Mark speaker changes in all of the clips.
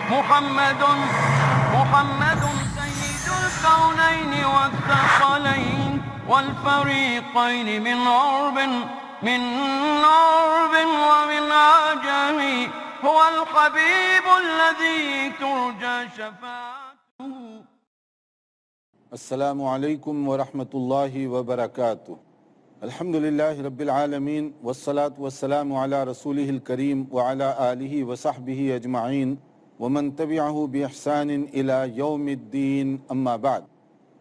Speaker 1: محمد محمد سيد الكونين والثقلين والفريقين من عرب ومن عجم هو الحبيب الذي ترجى شفاعته.
Speaker 2: السلام علیکم ورحمۃ اللہ وبرکاتہ. الحمدللہ رب العالمین والصلاة والسلام علی رسولہ الکریم وعلی آلہ وصحبہ اجمعین ومن تبعہ بإحسان الی یوم الدین. اما بعد.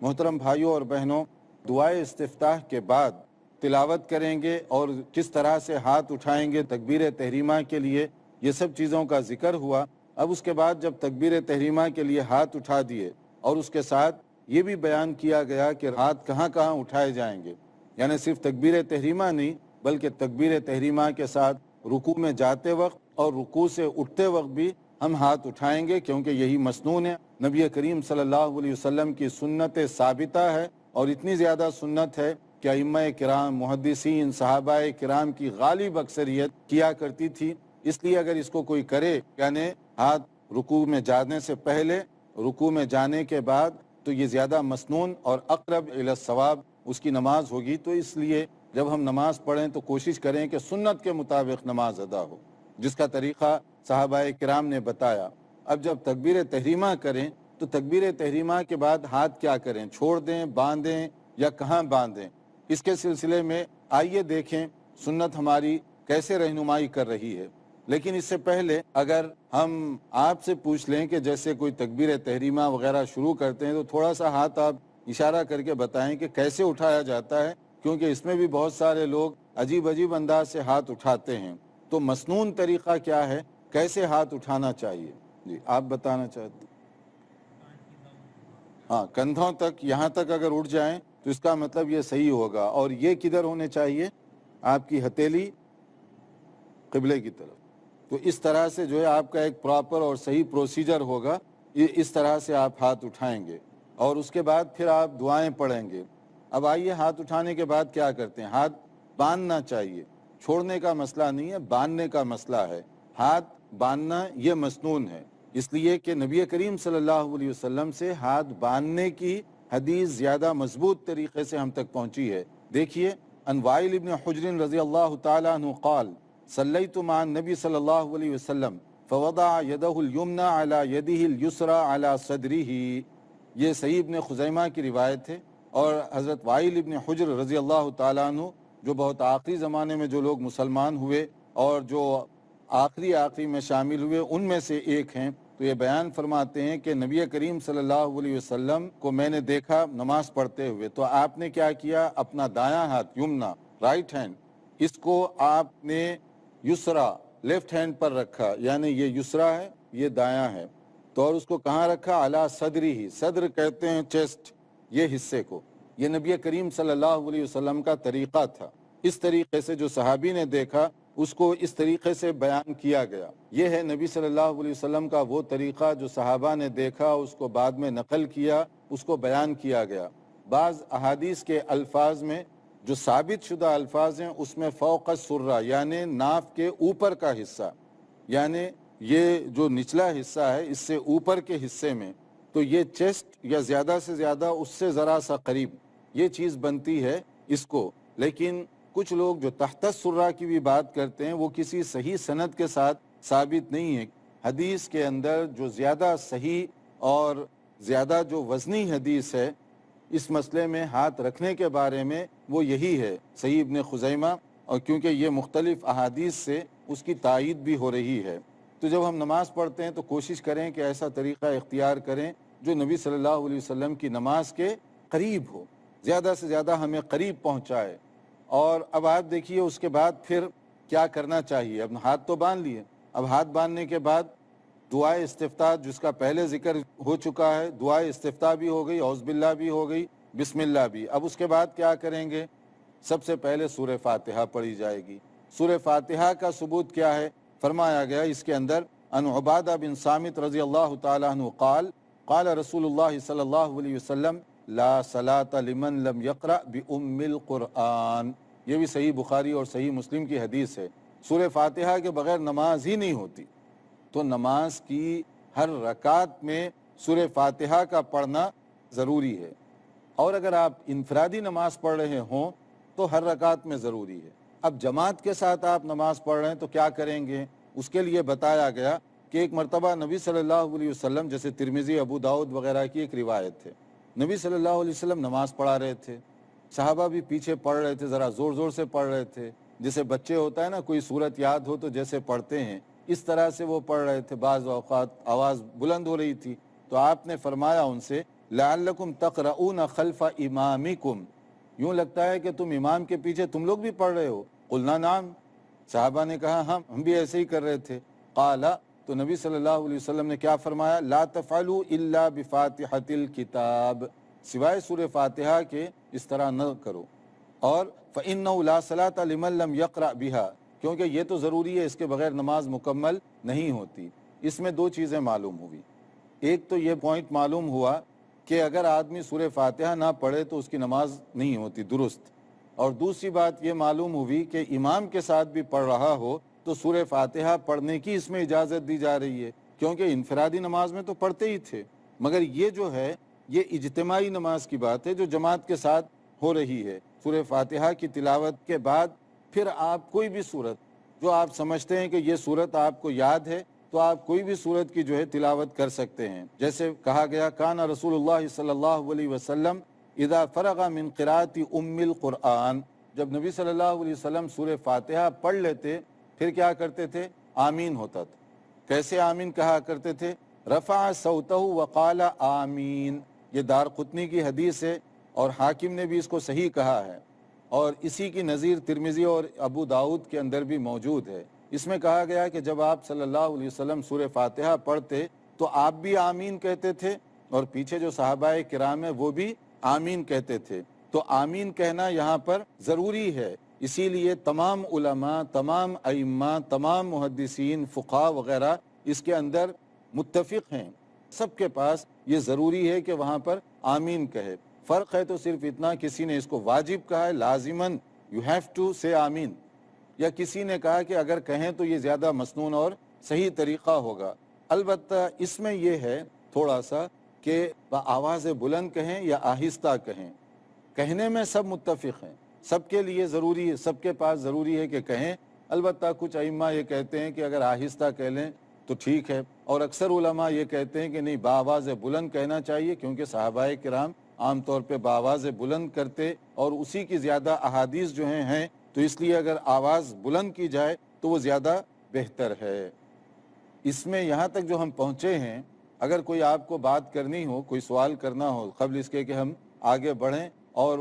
Speaker 2: محترم بھائیوں اور بہنوں، دعائے استفتاح کے بعد تلاوت کریں گے اور کس طرح سے ہاتھ اٹھائیں گے تکبیر تحریمہ کے لیے، یہ سب چیزوں کا ذکر ہوا. اب اس کے بعد جب تکبیر تحریمہ کے لیے ہاتھ اٹھا دیے اور اس کے ساتھ یہ بھی بیان کیا گیا کہ ہاتھ کہاں کہاں اٹھائے جائیں گے، یعنی صرف تکبیر تحریمہ نہیں بلکہ تکبیر تحریمہ کے ساتھ رکوع میں جاتے وقت اور رکوع سے اٹھتے وقت بھی ہم ہاتھ اٹھائیں گے، کیونکہ یہی مسنون ہے. نبی کریم صلی اللہ علیہ وسلم کی سنت ثابتہ ہے، اور اتنی زیادہ سنت ہے کہ ائمہ کرام، محدثین، صحابہ کرام کی غالب اکثریت کیا کرتی تھی. اس لیے اگر اس کو کوئی کرے، یعنی ہاتھ رکوع میں جانے سے پہلے، رکوع میں جانے کے بعد، تو یہ زیادہ مسنون اور اقرب الی الصواب اس کی نماز ہوگی. تو اس لیے جب ہم نماز پڑھیں تو کوشش کریں کہ سنت کے مطابق نماز ادا ہو، جس کا طریقہ صحابہ کرام نے بتایا. اب جب تکبیر تحریمہ کریں تو تکبیر تحریمہ کے بعد ہاتھ کیا کریں، چھوڑ دیں، باندھیں یا کہاں باندھیں؟ اس کے سلسلے میں آئیے دیکھیں سنت ہماری کیسے رہنمائی کر رہی ہے. لیکن اس سے پہلے اگر ہم آپ سے پوچھ لیں کہ جیسے کوئی تکبیر تحریمہ وغیرہ شروع کرتے ہیں تو تھوڑا سا ہاتھ آپ اشارہ کر کے بتائیں کہ کیسے اٹھایا جاتا ہے، کیونکہ اس میں بھی بہت سارے لوگ عجیب انداز سے ہاتھ اٹھاتے ہیں. تو مسنون طریقہ کیا ہے، کیسے ہاتھ اٹھانا چاہیے؟ جی آپ بتانا چاہتے ہیں. ہاں، کندھوں تک، یہاں تک اگر اٹھ جائیں تو اس کا مطلب یہ صحیح ہوگا. اور یہ کدھر ہونے چاہیے؟ آپ کی ہتھیلی قبلے کی طرف. تو اس طرح سے جو ہے آپ کا ایک پراپر اور صحیح پروسیجر ہوگا. اس طرح سے آپ ہاتھ اٹھائیں گے اور اس کے بعد پھر آپ دعائیں پڑھیں گے. اب آئیے ہاتھ اٹھانے کے بعد کیا کرتے ہیں. ہاتھ باندھنا چاہیے، چھوڑنے کا مسئلہ نہیں ہے، باندھنے کا مسئلہ ہے. ہاتھ باندھنا یہ مسنون ہے، اس لیے کہ نبی کریم صلی اللہ علیہ وسلم سے ہاتھ باندھنے کی حدیث زیادہ مضبوط طریقے سے ہم تک پہنچی ہے. دیکھیے، عن وائل ابن حجر رضی اللہ تعالیٰ عنہ قال صلیت مع النبی صلی اللہ علیہ وسلم فوضع یدہ الیمنی علی یدہ الیسری علی صدرہ. یہ صحیح ابن خزیمہ کی روایت ہے. اور حضرت وائل ابن حجر رضی اللہ تعالیٰ عنہ جو بہت آخری زمانے میں جو لوگ مسلمان ہوئے اور جو آخری میں شامل ہوئے ان میں سے ایک ہیں. تو یہ بیان فرماتے ہیں کہ نبی کریم صلی اللہ علیہ وسلم کو میں نے دیکھا نماز پڑھتے ہوئے، تو آپ نے کیا کیا، اپنا دایاں ہاتھ، یمنا، رائٹ ہینڈ، اس کو آپ نے یسرا، لیفٹ ہینڈ پر رکھا، یعنی یہ یسرا ہے، یہ دایاں ہے. تو اور اس کو کہاں رکھا، علی صدری ہی، صدر کہتے ہیں چیسٹ، یہ حصے کو. یہ نبی کریم صلی اللہ علیہ وسلم کا طریقہ تھا. اس طریقے سے جو صحابی نے دیکھا اس کو اس طریقے سے بیان کیا گیا. یہ ہے نبی صلی اللہ علیہ وسلم کا وہ طریقہ جو صحابہ نے دیکھا، اس کو بعد میں نقل کیا، اس کو بیان کیا گیا. بعض احادیث کے الفاظ میں جو ثابت شدہ الفاظ ہیں اس میں فوق السرہ، یعنی ناف کے اوپر کا حصہ، یعنی یہ جو نچلا حصہ ہے اس سے اوپر کے حصے میں، تو یہ چیسٹ یا زیادہ سے زیادہ اس سے ذرا سا قریب یہ چیز بنتی ہے اس کو. لیکن کچھ لوگ جو تحت السرہ کی بھی بات کرتے ہیں وہ کسی صحیح سند کے ساتھ ثابت نہیں ہے. حدیث کے اندر جو زیادہ صحیح اور زیادہ جو وزنی حدیث ہے اس مسئلے میں ہاتھ رکھنے کے بارے میں وہ یہی ہے، صحیح ابن خزیمہ. اور کیونکہ یہ مختلف احادیث سے اس کی تائید بھی ہو رہی ہے. تو جب ہم نماز پڑھتے ہیں تو کوشش کریں کہ ایسا طریقہ اختیار کریں جو نبی صلی اللہ علیہ وسلم کی نماز کے قریب ہو، زیادہ سے زیادہ ہمیں قریب پہنچائے. اور اب آپ دیکھیے اس کے بعد پھر کیا کرنا چاہیے. اب ہاتھ تو باندھ لیے، اب ہاتھ باندھنے کے بعد دعائے استفتاح جس کا پہلے ذکر ہو چکا ہے، دعائے استفتاح بھی ہو گئی، اعوذ باللہ بھی ہو گئی، بسم اللہ بھی. اب اس کے بعد کیا کریں گے، سب سے پہلے سورہ فاتحہ پڑھی جائے گی. سورہ فاتحہ کا ثبوت کیا ہے، فرمایا گیا اس کے اندر ان عبادہ بن صامت رضی اللہ تعالیٰ عنہ قال قال رسول اللہ صلی اللہ علیہ وسلم لا صلاۃ لمن لم یقرأ بأم القرآن. یہ بھی صحیح بخاری اور صحیح مسلم کی حدیث ہے. سورہ فاتحہ کے بغیر نماز ہی نہیں ہوتی. تو نماز کی ہر رکعت میں سورہ فاتحہ کا پڑھنا ضروری ہے، اور اگر آپ انفرادی نماز پڑھ رہے ہوں تو ہر رکعت میں ضروری ہے۔ اب جماعت کے ساتھ آپ نماز پڑھ رہے ہیں تو کیا کریں گے؟ اس کے لیے بتایا گیا کہ ایک مرتبہ نبی صلی اللہ علیہ وسلم، جیسے ترمذی، ابو داؤد وغیرہ کی ایک روایت ہے، نبی صلی اللہ علیہ وسلم نماز پڑھا رہے تھے، صحابہ بھی پیچھے پڑھ رہے تھے، ذرا زور زور سے پڑھ رہے تھے، جیسے بچے ہوتا ہے نا، کوئی صورت یاد ہو تو جیسے پڑھتے ہیں اس طرح سے وہ پڑھ رہے تھے، بعض اوقات آواز بلند ہو رہی تھی، تو آپ نے فرمایا ان سے لعلکم تقرؤون خلف امامکم، یوں لگتا ہے کہ تم امام کے پیچھے تم لوگ بھی پڑھ رہے ہو؟ قلنا نعم، صحابہ نے کہا ہاں، ہم بھی ایسے ہی کر رہے تھے۔ قال، تو نبی صلی اللہ علیہ وسلم نے کیا فرمایا؟ لا تفعلوا الا بفاتحۃ الکتاب، سوائے سورہ فاتحہ کے اس طرح نہ کرو، اور فإنہ لا صلاۃ لمن لم یقرأ بها، کیونکہ یہ تو ضروری ہے، اس کے بغیر نماز مکمل نہیں ہوتی۔ اس میں دو چیزیں معلوم ہوئی، ایک تو یہ پوائنٹ معلوم ہوا کہ اگر آدمی سورہ فاتحہ نہ پڑھے تو اس کی نماز نہیں ہوتی درست، اور دوسری بات یہ معلوم ہوئی کہ امام کے ساتھ بھی پڑھ رہا ہو تو سورہ فاتحہ پڑھنے کی اس میں اجازت دی جا رہی ہے، کیونکہ انفرادی نماز میں تو پڑھتے ہی تھے، مگر یہ جو ہے یہ اجتماعی نماز کی بات ہے جو جماعت کے ساتھ ہو رہی ہے۔ سورہ فاتحہ کی تلاوت کے بعد پھر آپ کوئی بھی سورت جو آپ سمجھتے ہیں کہ یہ سورت آپ کو یاد ہے تو آپ کوئی بھی سورت کی جو ہے تلاوت کر سکتے ہیں، جیسے کہا گیا کان رسول اللہ صلی اللہ علیہ وسلم اذا فرغ من قراءۃ ام القرآن، جب نبی صلی اللہ علیہ وسلم سورہ فاتحہ پڑھ لیتے پھر کیا کرتے تھے؟ آمین ہوتا تھا۔ کیسے آمین کہا کرتے تھے؟ رفع صوتہ وقال آمین، یہ دارقطنی کی حدیث ہے اور حاکم نے بھی اس کو صحیح کہا ہے، اور اسی کی نظیر ترمذی اور ابو داؤد کے اندر بھی موجود ہے۔ اس میں کہا گیا کہ جب آپ صلی اللہ علیہ وسلم سورہ فاتحہ پڑھتے تو آپ بھی آمین کہتے تھے اور پیچھے جو صحابہ کرام ہیں وہ بھی آمین کہتے تھے، تو آمین کہنا یہاں پر ضروری ہے، اسی لیے تمام علماء، تمام ائمہ، تمام محدثین، فقہاء وغیرہ اس کے اندر متفق ہیں، سب کے پاس یہ ضروری ہے کہ وہاں پر آمین کہے۔ فرق ہے تو صرف اتنا، کسی نے اس کو واجب کہا ہے لازماً یو ہیو ٹو سے آمین، یا کسی نے کہا کہ اگر کہیں تو یہ زیادہ مسنون اور صحیح طریقہ ہوگا۔ البتہ اس میں یہ ہے تھوڑا سا کہ آواز بلند کہیں یا آہستہ کہیں، کہنے میں سب متفق ہیں، سب کے لیے ضروری ہے، سب کے پاس ضروری ہے کہ کہیں، البتہ کچھ ائمہ یہ کہتے ہیں کہ اگر آہستہ کہہ لیں تو ٹھیک ہے، اور اکثر علماء یہ کہتے ہیں کہ نہیں، بآواز بلند کہنا چاہیے، کیونکہ صحابہ کرام عام طور پہ بآواز بلند کرتے اور اسی کی زیادہ احادیث جو ہیں تو اس لیے اگر آواز بلند کی جائے تو وہ زیادہ بہتر ہے۔ اس میں یہاں تک جو ہم پہنچے ہیں، اگر کوئی آپ کو بات کرنی ہو، کوئی سوال کرنا ہو قبل اس کے کہ ہم آگے بڑھیں اور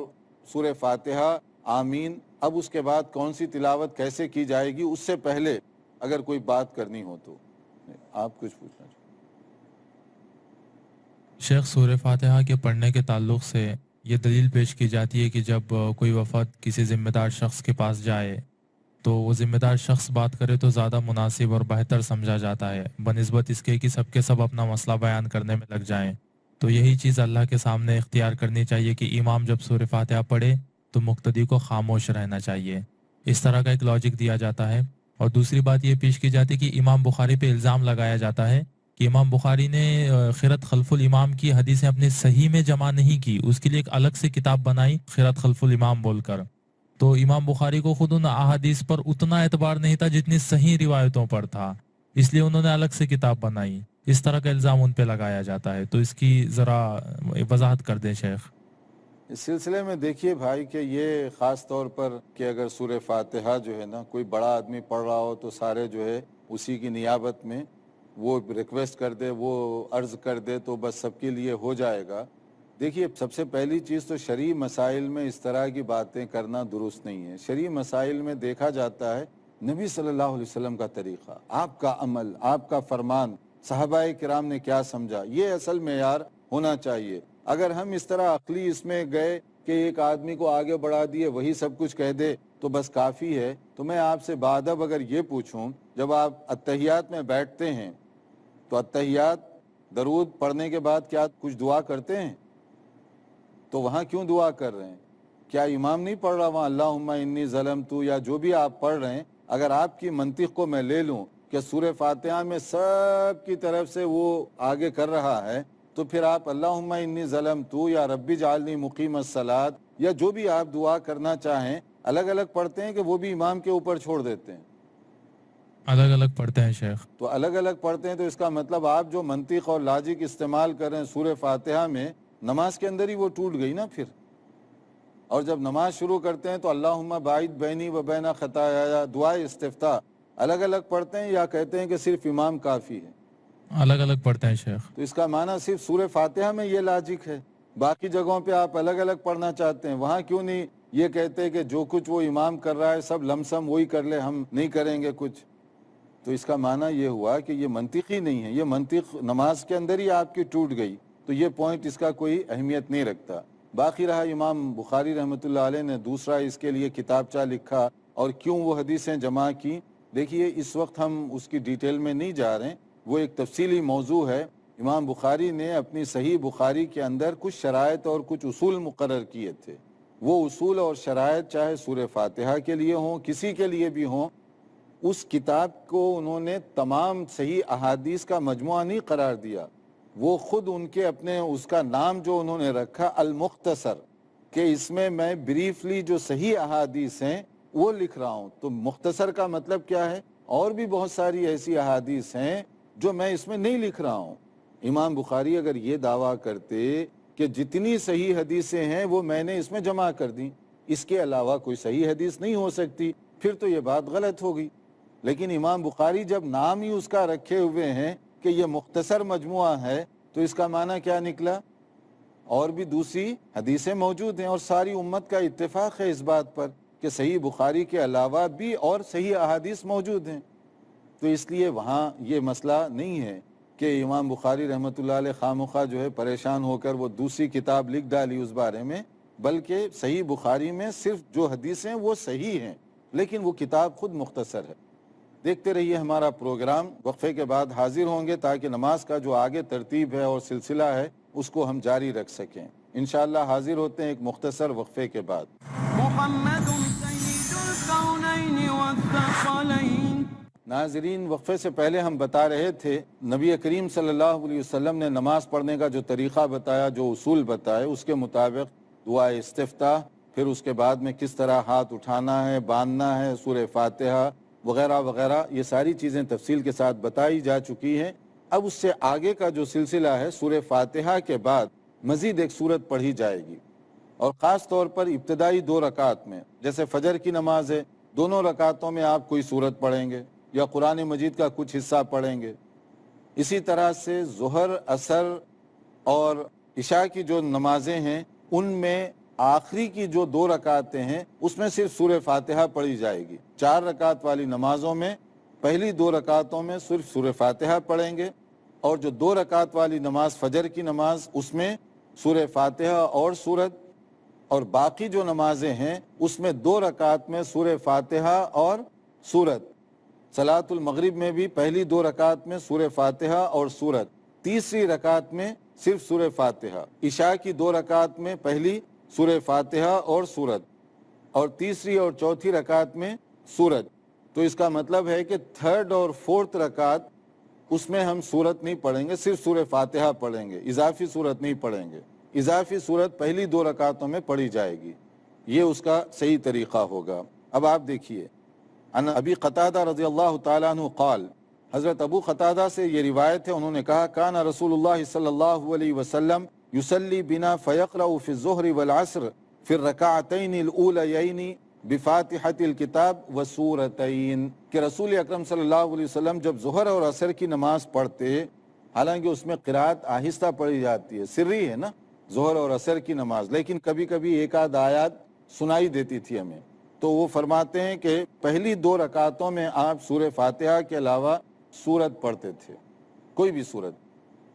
Speaker 2: سورہ فاتحہ آمین، اب اس کے بعد کون سی تلاوت کیسے کی جائے گی، اس سے پہلے اگر کوئی بات کرنی ہو تو آپ کچھ پوچھنا چاہتے ہیں؟
Speaker 3: شیخ، سورہ فاتحہ کے پڑھنے کے تعلق سے یہ دلیل پیش کی جاتی ہے کہ جب کوئی وفد کسی ذمہ دار شخص کے پاس جائے تو وہ ذمہ دار شخص بات کرے تو زیادہ مناسب اور بہتر سمجھا جاتا ہے بنسبت اس کے کہ سب کے سب اپنا مسئلہ بیان کرنے میں لگ جائیں۔ تو یہی چیز اللہ کے سامنے اختیار کرنی چاہیے کہ امام جب سورہ فاتحہ پڑھے تو مقتدی کو خاموش رہنا چاہیے، اس طرح کا ایک لاجک دیا جاتا ہے۔ اور دوسری بات یہ پیش کی جاتی ہے کہ امام بخاری پہ الزام لگایا جاتا ہے کہ امام بخاری نے خیرت خلف الامام کی حدیثیں اپنے صحیح میں جمع نہیں کی، اس کے لیے ایک الگ سے کتاب بنائی خیرت خلف الامام بول کر، تو امام بخاری کو خود ان احادیث پر اتنا اعتبار نہیں تھا جتنی صحیح روایتوں پر تھا، اس لیے انہوں نے الگ سے کتاب بنائی، اس طرح کا الزام ان پہ لگایا جاتا ہے، تو اس کی ذرا وضاحت کر دیں شیخ۔
Speaker 2: اس سلسلے میں دیکھیے بھائی کہ یہ خاص طور پر کہ اگر سورہ فاتحہ جو ہے نا کوئی بڑا آدمی پڑھ رہا ہو تو سارے جو ہے اسی کی نیابت میں وہ ریکویسٹ کر دے، وہ عرض کر دے تو بس سب کے لیے ہو جائے گا۔ دیکھیے سب سے پہلی چیز تو شرعی مسائل میں اس طرح کی باتیں کرنا درست نہیں ہے۔ شرعی مسائل میں دیکھا جاتا ہے نبی صلی اللہ علیہ وسلم کا طریقہ، آپ کا عمل، آپ کا فرمان، صحابہ کرام نے کیا سمجھا، یہ اصل معیار ہونا چاہیے۔ اگر ہم اس طرح عقلی اس میں گئے کہ ایک آدمی کو آگے بڑھا دیے وہی سب کچھ کہہ دے تو بس کافی ہے، تو میں آپ سے بادب اگر یہ پوچھوں، جب آپ اتحیات میں بیٹھتے ہیں تو اتحیات درود پڑھنے کے بعد کیا کچھ دعا کرتے ہیں؟ تو وہاں کیوں دعا کر رہے ہیں؟ کیا امام نہیں پڑھ رہا وہاں اللہم انی ظلمت، یا جو بھی آپ پڑھ رہے ہیں، اگر آپ کی منطق کو میں لے لوں کہ سورہ فاتحہ میں سب کی طرف سے وہ آگے کر رہا ہے، تو پھر آپ اللہم انی ظلمت یا ربی جعلنی مقیم الصلاۃ یا جو بھی آپ دعا کرنا چاہیں الگ الگ پڑھتے ہیں کہ وہ بھی امام کے اوپر چھوڑ دیتے ہیں؟
Speaker 3: الگ الگ پڑھتے ہیں شیخ۔
Speaker 2: تو الگ الگ پڑھتے ہیں تو اس کا مطلب آپ جو منطق اور لاجک استعمال کریں سورہ فاتحہ میں، نماز کے اندر ہی وہ ٹوٹ گئی نا پھر۔ اور جب نماز شروع کرتے ہیں تو اللہم باعد بینی و بین خطایا دعائے استفتاح الگ الگ پڑھتے ہیں یا کہتے ہیں کہ صرف امام کافی ہے؟
Speaker 3: الگ الگ پڑھتے ہیں شیخ۔
Speaker 2: تو اس کا معنی صرف سورہ فاتحہ میں یہ لاجک ہے، باقی جگہوں پہ آپ الگ الگ پڑھنا چاہتے ہیں، وہاں کیوں نہیں یہ کہتے کہ جو کچھ وہ امام کر رہا ہے سب لمسم وہی کر لے، ہم نہیں کریں گے کچھ؟ تو اس کا معنی یہ ہوا کہ یہ منطقی نہیں ہے، یہ منطق نماز کے اندر ہی آپ کی ٹوٹ گئی، تو یہ پوائنٹ اس کا کوئی اہمیت نہیں رکھتا۔ باقی رہا امام بخاری رحمۃ اللہ علیہ نے دوسرا اس کے لیے کتابچہ لکھا اور کیوں وہ حدیثیں جمع کی، دیکھیے اس وقت ہم اس کی ڈیٹیل میں نہیں جا رہے ہیں، وہ ایک تفصیلی موضوع ہے۔ امام بخاری نے اپنی صحیح بخاری کے اندر کچھ شرائط اور کچھ اصول مقرر کیے تھے، وہ اصول اور شرائط چاہے سورہ فاتحہ کے لیے ہوں کسی کے لیے بھی ہوں، اس کتاب کو انہوں نے تمام صحیح احادیث کا مجموعہ نہیں قرار دیا، وہ خود ان کے اپنے اس کا نام جو انہوں نے رکھا المختصر، کہ اس میں میں بریفلی جو صحیح احادیث ہیں وہ لکھ رہا ہوں۔ تو مختصر کا مطلب کیا ہے؟ اور بھی بہت ساری ایسی احادیث ہیں جو میں اس میں نہیں لکھ رہا ہوں۔ امام بخاری اگر یہ دعویٰ کرتے کہ جتنی صحیح حدیثیں ہیں وہ میں نے اس میں جمع کر دیں، اس کے علاوہ کوئی صحیح حدیث نہیں ہو سکتی، پھر تو یہ بات غلط ہوگی۔ لیکن امام بخاری جب نام ہی اس کا رکھے ہوئے ہیں کہ یہ مختصر مجموعہ ہے، تو اس کا معنی کیا نکلا؟ اور بھی دوسری حدیثیں موجود ہیں اور ساری امت کا اتفاق ہے اس بات پر کہ صحیح بخاری کے علاوہ بھی اور صحیح احادیث موجود ہیں۔ تو اس لیے وہاں یہ مسئلہ نہیں ہے کہ امام بخاری رحمۃ اللہ علیہ خواہ جو ہے پریشان ہو کر وہ دوسری کتاب لکھ ڈالی اس بارے میں، بلکہ صحیح بخاری میں صرف جو حدیثیں وہ صحیح ہیں لیکن وہ کتاب خود مختصر ہے۔ دیکھتے رہیے ہمارا پروگرام، وقفے کے بعد حاضر ہوں گے تاکہ نماز کا جو آگے ترتیب ہے اور سلسلہ ہے اس کو ہم جاری رکھ سکیں۔ انشاءاللہ حاضر ہوتے ہیں ایک مختصر وقفے کے بعد۔
Speaker 1: محمد سید الکونین والثقلین۔
Speaker 2: ناظرین، وقفے سے پہلے ہم بتا رہے تھے نبی کریم صلی اللہ علیہ وسلم نے نماز پڑھنے کا جو طریقہ بتایا، جو اصول بتائے، اس کے مطابق دعائے استفتاح، پھر اس کے بعد میں کس طرح ہاتھ اٹھانا ہے، باندھنا ہے، سورہ فاتحہ وغیرہ وغیرہ، یہ ساری چیزیں تفصیل کے ساتھ بتائی جا چکی ہیں۔ اب اس سے آگے کا جو سلسلہ ہے، سورہ فاتحہ کے بعد مزید ایک سورت پڑھی جائے گی، اور خاص طور پر ابتدائی 2 رکعت میں، جیسے فجر کی نماز ہے، دونوں رکعتوں میں آپ کوئی سورت پڑھیں گے یا قرآن مجید کا کچھ حصہ پڑھیں گے۔ اسی طرح سے ظہر، عصر اور عشاء کی جو نمازیں ہیں ان میں آخری کی جو 2 رکعتیں ہیں اس میں صرف سورہ فاتحہ پڑھی جائے گی۔ 4 رکعت والی نمازوں میں پہلی 2 رکعتوں میں صرف سورہ فاتحہ پڑھیں گے، اور جو 2 رکعت والی نماز فجر کی نماز اس میں سورہ فاتحہ اور سورت، اور باقی جو نمازیں ہیں اس میں 2 رکعت میں سورہ فاتحہ اور سورت۔ صلاۃ المغرب میں بھی پہلی 2 رکعت میں سورہ فاتحہ اور سورت، تیسری رکعت میں صرف سورہ فاتحہ۔ عشاء کی 2 رکعت میں پہلی سورہ فاتحہ اور سورت، اور تیسری اور چوتھی رکعت میں سورت۔ تو اس کا مطلب ہے کہ 3rd اور 4th رکعت اس میں ہم سورت نہیں پڑھیں گے، صرف سورہ فاتحہ پڑھیں گے، اضافی سورت نہیں پڑھیں گے۔ اضافی سورت پہلی 2 رکعتوں میں پڑھی جائے گی، یہ اس کا صحیح طریقہ ہوگا۔ اب آپ دیکھیے، ان ابی قتادہ رضی اللہ تعالیٰ عنہ قال، حضرت ابو قتادہ سے یہ روایت ہے، انہوں نے کہا کان رسول اللہ صلی اللہ علیہ وسلم یصلی بنا فیقرأ فی الظہر والعصر فی الرکعتین الاولیین بفاتحۃ الکتاب وسورتین، کہ رسول اکرم صلی اللہ علیہ وسلم جب ظہر اور عصر کی نماز پڑھتے، حالانکہ اس میں قرأت آہستہ پڑھی جاتی ہے، سری ہے نا ظہر اور عصر کی نماز، لیکن کبھی کبھی ایک آدھ آیات سنائی دیتی تھی ہمیں، تو وہ فرماتے ہیں کہ پہلی 2 رکعتوں میں آپ سورہ فاتحہ کے علاوہ سورت پڑھتے تھے، کوئی بھی سورت،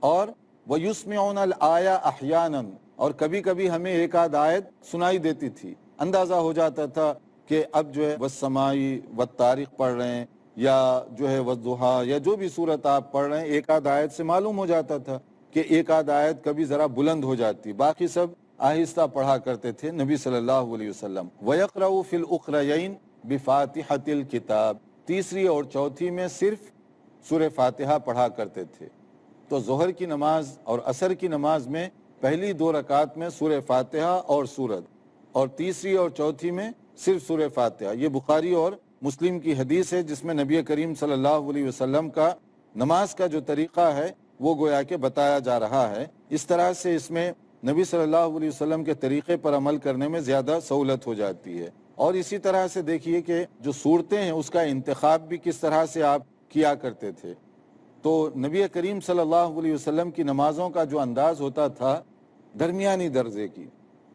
Speaker 2: اور وَيُسْمِعُونَ الْآيَةَ أَحْيَانًا، اور کبھی کبھی ہمیں ایک آدھ آیت سنائی دیتی تھی، اندازہ ہو جاتا تھا کہ اب جو ہے وَالسَّمَاءِ وَالطَّارِقِ پڑھ رہے ہیں، یا جو ہے وَالضُّحَىٰ، یا جو بھی سورت آپ پڑھ رہے ہیں، ایک آدھ آیت سے معلوم ہو جاتا تھا کہ ایک آدھ آیت کبھی ذرا بلند ہو جاتی، باقی سب آہستہ پڑھا کرتے تھے نبی صلی اللہ علیہ وسلم۔ وَيَقْرَأُ فِي الْأُخْرَيَيْنِ بِفَاتِحَةِ الْكِتَابِ، تیسری اور چوتھی میں صرف سورہ فاتحہ پڑھا کرتے تھے۔ تو ظہر کی نماز اور عصر کی نماز میں پہلی 2 رکعت میں سورہ فاتحہ اور سورت، اور تیسری اور چوتھی میں صرف سورہ فاتحہ۔ یہ بخاری اور مسلم کی حدیث ہے جس میں نبی کریم صلی اللہ علیہ وسلم کا نماز کا جو طریقہ ہے وہ گویا کہ بتایا جا رہا ہے۔ اس طرح سے اس میں نبی صلی اللہ علیہ وسلم کے طریقے پر عمل کرنے میں زیادہ سہولت ہو جاتی ہے۔ اور اسی طرح سے دیکھیے کہ جو صورتیں ہیں اس کا انتخاب بھی کس طرح سے آپ کیا کرتے تھے۔ تو نبی کریم صلی اللہ علیہ وسلم کی نمازوں کا جو انداز ہوتا تھا درمیانی درجے کی،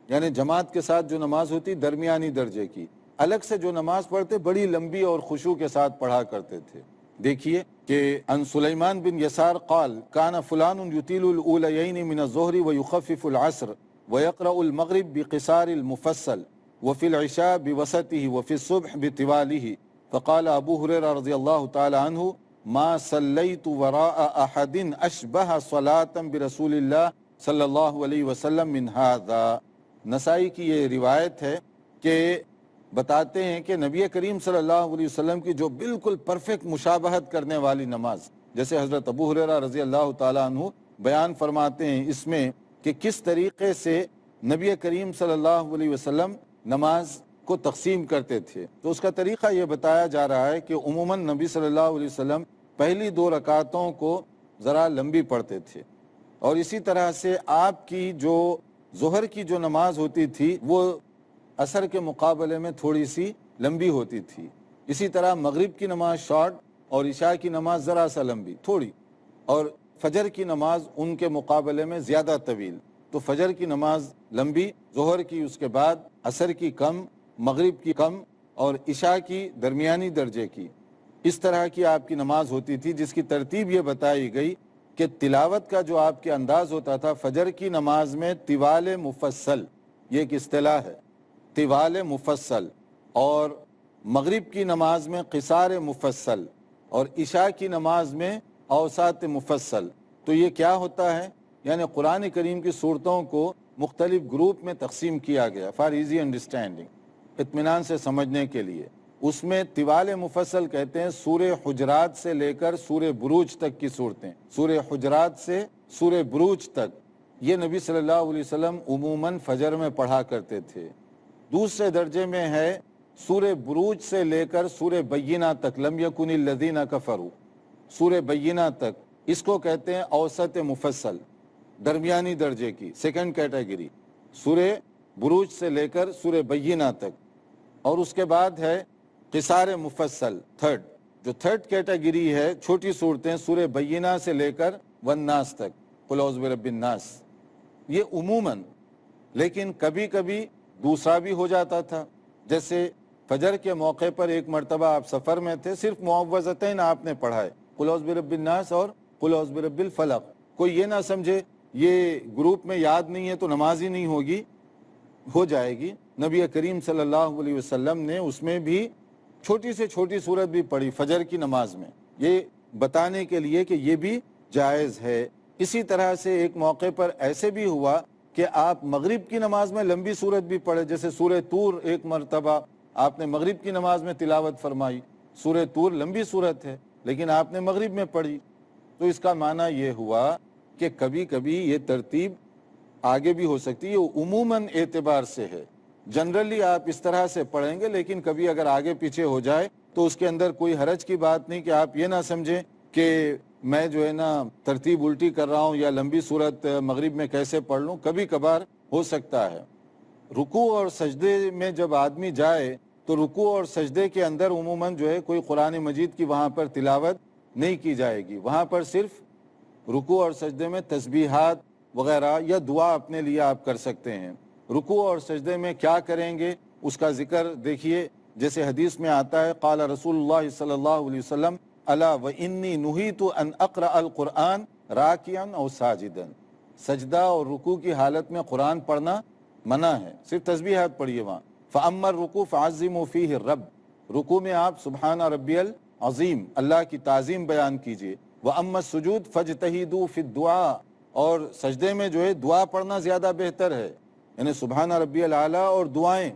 Speaker 2: یعنی جماعت کے ساتھ جو نماز ہوتی درمیانی درجے کی، الگ سے جو نماز پڑھتے بڑی لمبی اور خشوع کے ساتھ پڑھا کرتے تھے۔ دیکھیے کہ ان سلیمان بن یسار قال کان فلان یطیل الاولیین من الظہر ویخفف العصر ویقرأ المغرب بقصار المفصل وفی العشاء بوسطه وفی الصبح بطوالہ، فقال ابو ہریرہ رضی اللہ تعالی عنہ ما صلیت وراء احد اشبہ صلاۃ برسول اللہ صلی اللہ علیہ وسلم من ھذا۔ نسائی کی یہ روایت ہے کہ بتاتے ہیں کہ نبی کریم صلی اللہ علیہ وسلم کی جو بالکل پرفیکٹ مشابہت کرنے والی نماز، جیسے حضرت ابو ہریرہ رضی اللہ تعالیٰ عنہ بیان فرماتے ہیں اس میں کہ کس طریقے سے نبی کریم صلی اللہ علیہ وسلم نماز کو تقسیم کرتے تھے، تو اس کا طریقہ یہ بتایا جا رہا ہے کہ عموماً نبی صلی اللہ علیہ وسلم پہلی 2 رکعتوں کو ذرا لمبی پڑھتے تھے، اور اسی طرح سے آپ کی جو ظہر کی جو نماز ہوتی تھی وہ عصر کے مقابلے میں تھوڑی سی لمبی ہوتی تھی۔ اسی طرح مغرب کی نماز شارٹ اور عشاء کی نماز ذرا سا لمبی تھوڑی، اور فجر کی نماز ان کے مقابلے میں زیادہ طویل۔ تو فجر کی نماز لمبی، ظہر کی اس کے بعد، عصر کی کم، مغرب کی کم، اور عشاء کی درمیانی درجے کی۔ اس طرح کی آپ کی نماز ہوتی تھی، جس کی ترتیب یہ بتائی گئی کہ تلاوت کا جو آپ کے انداز ہوتا تھا، فجر کی نماز میں طوال مفصل، یہ ایک اصطلاح ہے، طوال مفصل، اور مغرب کی نماز میں قصار مفصل، اور عشاء کی نماز میں اوساط مفصل۔ تو یہ کیا ہوتا ہے؟ یعنی قرآن کریم کی صورتوں کو مختلف گروپ میں تقسیم کیا گیا فار ایزی انڈرسٹینڈنگ، اطمینان سے سمجھنے کے لیے۔ اس میں طوال مفصل کہتے ہیں سورہ حجرات سے لے کر سورہ بروج تک کی صورتیں، سورہ حجرات سے سورہ بروج تک، یہ نبی صلی اللہ علیہ وسلم عموماً فجر میں پڑھا کرتے تھے۔ دوسرے درجے میں ہے سورہ بروج سے لے کر سورہ بینہ تک، لم یکن الذین کفروا، سورہ بینہ تک، اس کو کہتے ہیں اوسط مفصل، درمیانی درجے کی سیکنڈ کیٹیگری، سورہ بروج سے لے کر سورہ بینہ تک۔ اور اس کے بعد ہے قصار مفصل، تھرڈ، جو تھرڈ کیٹیگری ہے، چھوٹی صورتیں سورہ بینہ سے لے کر والناس تک، قل اعوذ برب الناس، یہ عموماً۔ لیکن کبھی کبھی دوسرا بھی ہو جاتا تھا، جیسے فجر کے موقع پر ایک مرتبہ آپ سفر میں تھے، صرف معوذتین آپ نے پڑھائے، قل اعوذ برب الناس اور قل اعوذ برب الفلق۔ کوئی یہ نہ سمجھے یہ گروپ میں یاد نہیں ہے تو نماز ہی نہیں ہوگی، ہو جائے گی۔ نبی کریم صلی اللہ علیہ وسلم نے اس میں بھی چھوٹی سے چھوٹی صورت بھی پڑھی فجر کی نماز میں، یہ بتانے کے لیے کہ یہ بھی جائز ہے۔ اسی طرح سے ایک موقع پر ایسے بھی ہوا کہ آپ مغرب کی نماز میں لمبی صورت بھی پڑھے، جیسے سورہ طور، ایک مرتبہ آپ نے مغرب کی نماز میں تلاوت فرمائی، سورہ طور لمبی صورت ہے لیکن آپ نے مغرب میں پڑھی۔ تو اس کا معنی یہ ہوا کہ کبھی کبھی یہ ترتیب آگے بھی ہو سکتی ہے، عموماً اعتبار سے ہے، جنرلی آپ اس طرح سے پڑھیں گے، لیکن کبھی اگر آگے پیچھے ہو جائے تو اس کے اندر کوئی حرج کی بات نہیں کہ آپ یہ نہ سمجھیں کہ میں جو ہے نا ترتیب الٹی کر رہا ہوں یا لمبی صورت مغرب میں کیسے پڑھ لوں، کبھی کبھار ہو سکتا ہے۔ رکوع اور سجدے میں جب آدمی جائے تو رکوع اور سجدے کے اندر عموماً جو ہے کوئی قرآن مجید کی وہاں پر تلاوت نہیں کی جائے گی، وہاں پر صرف رکوع اور سجدے میں تسبیحات وغیرہ یا دعا اپنے لیے آپ کر سکتے ہیں۔ رکوع اور سجدے میں کیا کریں گے اس کا ذکر دیکھیے، جیسے حدیث میں آتا ہے قال رسول اللہ صلی اللہ علیہ وسلم الا وانی نہیت ان اقرأ القرآن راکعا او ساجدا، سجدہ اور رکوع کی حالت میں قرآن پڑھنا منع ہے، صرف تسبیحات پڑھیے وہاں۔ فاما الرکوع فعظموا فیہ الرب، رکوع میں آپ سبحان ربی العظیم، اللہ کی تعظیم بیان کیجیے۔ واما السجود فاجتہدوا فی الدعاء، اور سجدے میں جو ہے دعا پڑھنا زیادہ بہتر ہے، یعنی سبحان ربی الاعلیٰ اور دعائیں۔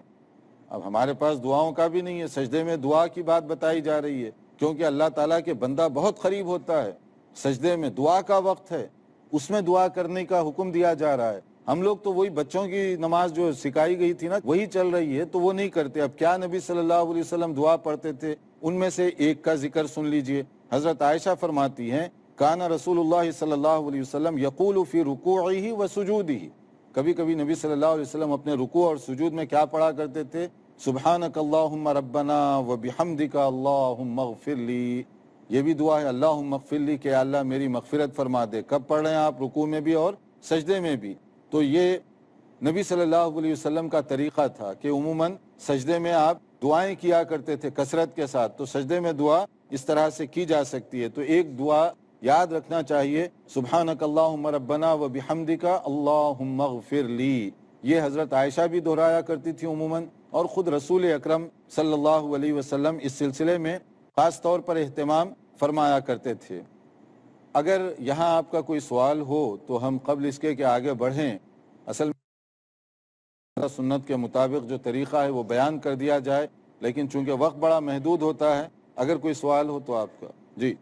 Speaker 2: اب ہمارے پاس دعاؤں کا بھی نہیں ہے، سجدے میں دعا کی بات بتائی جا رہی ہے، کیونکہ اللہ تعالیٰ کے بندہ بہت قریب ہوتا ہے، سجدے میں دعا کا وقت ہے، اس میں دعا کرنے کا حکم دیا جا رہا ہے. ہم لوگ تو وہی بچوں کی نماز جو سکھائی گئی تھی نا وہی چل رہی ہے، تو وہ نہیں کرتے. اب کیا نبی صلی اللہ علیہ وسلم دعا پڑھتے تھے؟ ان میں سے ایک کا ذکر سن لیجئے. حضرت عائشہ فرماتی ہیں کانا رسول اللہ صلی اللہ علیہ وسلم یقول فی رکوعہ و سجودہ، کبھی کبھی نبی صلی اللہ علیہ وسلم اپنے رکوع اور سجود میں کیا پڑھا کرتے تھے؟ سبحانک اللہم ربنا و بحمدک اللہم اغفر لی. یہ بھی دعا ہے اللہم اغفر لی کہ اللہ میری مغفرت فرما دے. کب پڑھ رہے ہیں آپ؟ رکوع میں بھی اور سجدے میں بھی. تو یہ نبی صلی اللہ علیہ وسلم کا طریقہ تھا کہ عموماً سجدے میں آپ دعائیں کیا کرتے تھے کثرت کے ساتھ. تو سجدے میں دعا اس طرح سے کی جا سکتی ہے. تو ایک دعا یاد رکھنا چاہیے، سبحانک اللہم ربنا و بحمدک اللہم اغفر لی. یہ حضرت عائشہ بھی دہرایا کرتی تھی عموماً، اور خود رسول اکرم صلی اللہ علیہ وسلم اس سلسلے میں خاص طور پر اہتمام فرمایا کرتے تھے. اگر یہاں آپ کا کوئی سوال ہو تو ہم قبل اس کے کہ آگے بڑھیں، اصل میں سنت کے مطابق جو طریقہ ہے وہ بیان کر دیا جائے، لیکن چونکہ وقت بڑا محدود ہوتا ہے، اگر کوئی سوال ہو تو آپ کا. جی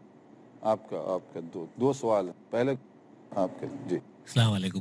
Speaker 2: آپ کا دو سوال ہیں. پہلے آپ کا. جی
Speaker 4: السلام علیکم.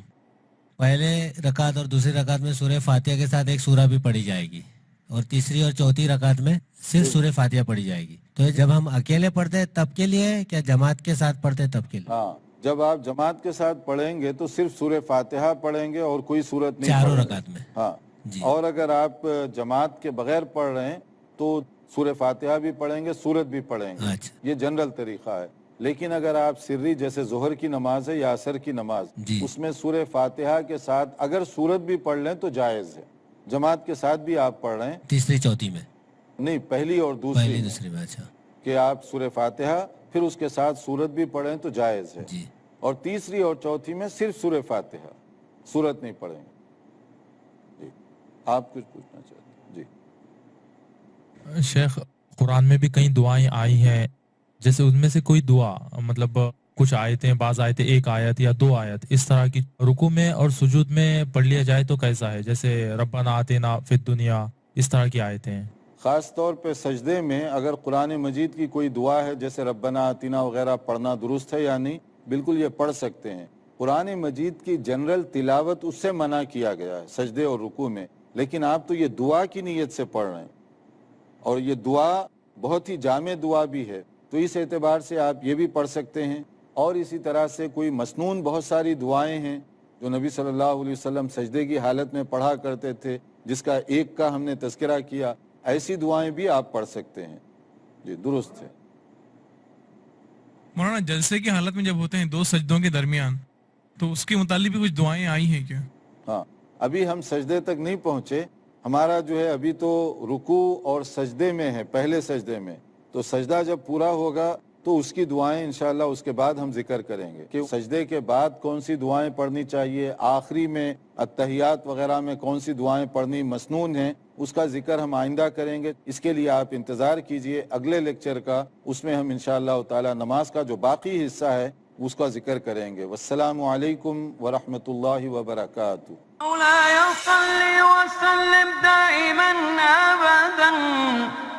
Speaker 4: پہلے رکعت اور دوسری رکعت میں سورہ فاتحہ کے ساتھ ایک سورہ بھی پڑھی جائے گی، اور تیسری اور چوتھی رکعت میں صرف سورہ فاتحہ پڑھی جائے گی. تو جب ہم اکیلے پڑھتے ہیں تب کے لیے، کیا جماعت کے ساتھ پڑھتے ہیں تب کے لیے؟
Speaker 2: ہاں، جب آپ جماعت کے ساتھ پڑھیں گے تو صرف سورہ فاتحہ پڑھیں گے اور کوئی سورت نہیں
Speaker 4: چاروں
Speaker 2: پڑھیں گے.
Speaker 4: رکعت میں.
Speaker 2: ہاں
Speaker 4: جی.
Speaker 2: اور اگر آپ جماعت کے بغیر پڑھ رہے ہیں تو سورہ فاتحہ بھی پڑھیں گے، سورت بھی پڑھیں گے.
Speaker 4: اچھا.
Speaker 2: یہ جنرل طریقہ ہے. لیکن اگر آپ سری جیسے ظہر کی نماز ہے یا عصر کی نماز،
Speaker 4: جی.
Speaker 2: اس میں سورہ فاتحہ کے ساتھ اگر سورت بھی پڑھ لیں تو جائز ہے. جماعت کے ساتھ بھی آپ پڑھ رہے ہیں،
Speaker 4: تیسری چوتھی میں؟
Speaker 2: نہیں، پہلی اور
Speaker 4: پہلی
Speaker 2: دوسری
Speaker 4: دوسری میں. اچھا.
Speaker 2: کہ آپ سورہ فاتحہ پھر اس کے ساتھ سورت بھی پڑھیں تو جائز ہے.
Speaker 4: جی.
Speaker 2: اور تیسری اور چوتھی میں صرف سورہ فاتحہ، سورت نہیں پڑھیں گے. جی آپ کچھ پوچھنا چاہتے ہیں؟ جی
Speaker 3: شیخ، قرآن میں بھی کئی دعائیں آئی ہیں، جیسے ان میں سے کوئی دعا مطلب کچھ آیتیں، بعض آیتیں ایک آیت یا دو آیت اس طرح کی رکوع میں اور سجود میں پڑھ لیا جائے تو کیسا ہے؟ جیسے ربنا آتنا فی الدنیا، اس طرح کی آیتیں ہیں.
Speaker 2: خاص طور پہ سجدے میں اگر قرآن مجید کی کوئی دعا ہے جیسے ربنا آتنا وغیرہ پڑھنا درست ہے یا نہیں؟ بالکل یہ پڑھ سکتے ہیں. قرآن مجید کی جنرل تلاوت اس سے منع کیا گیا ہے سجدے اور رکوع میں، لیکن آپ تو یہ دعا کی نیت سے پڑھ رہے ہیں، اور یہ دعا بہت ہی جامع دعا بھی ہے، تو اس اعتبار سے آپ یہ بھی پڑھ سکتے ہیں. اور اسی طرح سے کوئی مسنون بہت ساری دعائیں ہیں جو نبی صلی اللہ علیہ وسلم سجدے کی حالت میں پڑھا کرتے تھے، جس کا ایک کا ہم نے تذکرہ کیا. ایسی دعائیں بھی آپ پڑھ سکتے ہیں. جی درست ہے.
Speaker 5: مولانا جلسے کی حالت میں جب ہوتے ہیں دو سجدوں کے درمیان، تو اس کے متعلق بھی کچھ دعائیں آئی ہیں کیا؟
Speaker 2: ہاں، ابھی ہم سجدے تک نہیں پہنچے. ہمارا جو ہے ابھی تو رکوع اور سجدے میں ہے، پہلے سجدے میں. تو سجدہ جب پورا ہوگا تو اس کی دعائیں انشاءاللہ اس کے بعد ہم ذکر کریں گے کہ سجدے کے بعد کون سی دعائیں پڑھنی چاہیے، آخری میں التحیات وغیرہ میں کون سی دعائیں پڑھنی مسنون ہیں، اس کا ذکر ہم آئندہ کریں گے. اس کے لیے آپ انتظار کیجئے اگلے لیکچر کا، اس میں ہم انشاءاللہ تعالی نماز کا جو باقی حصہ ہے اس کا ذکر کریں گے. والسلام علیکم ورحمۃ اللہ وبرکاتہ.
Speaker 1: مولاي صل وسلم دائما أبدا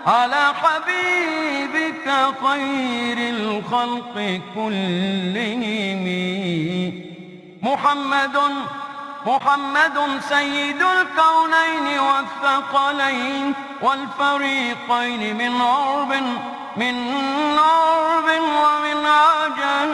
Speaker 1: على حبيبك خير الخلق كلهم محمد سيد الكونين والثقلين والفريقين من عرب ومن عجم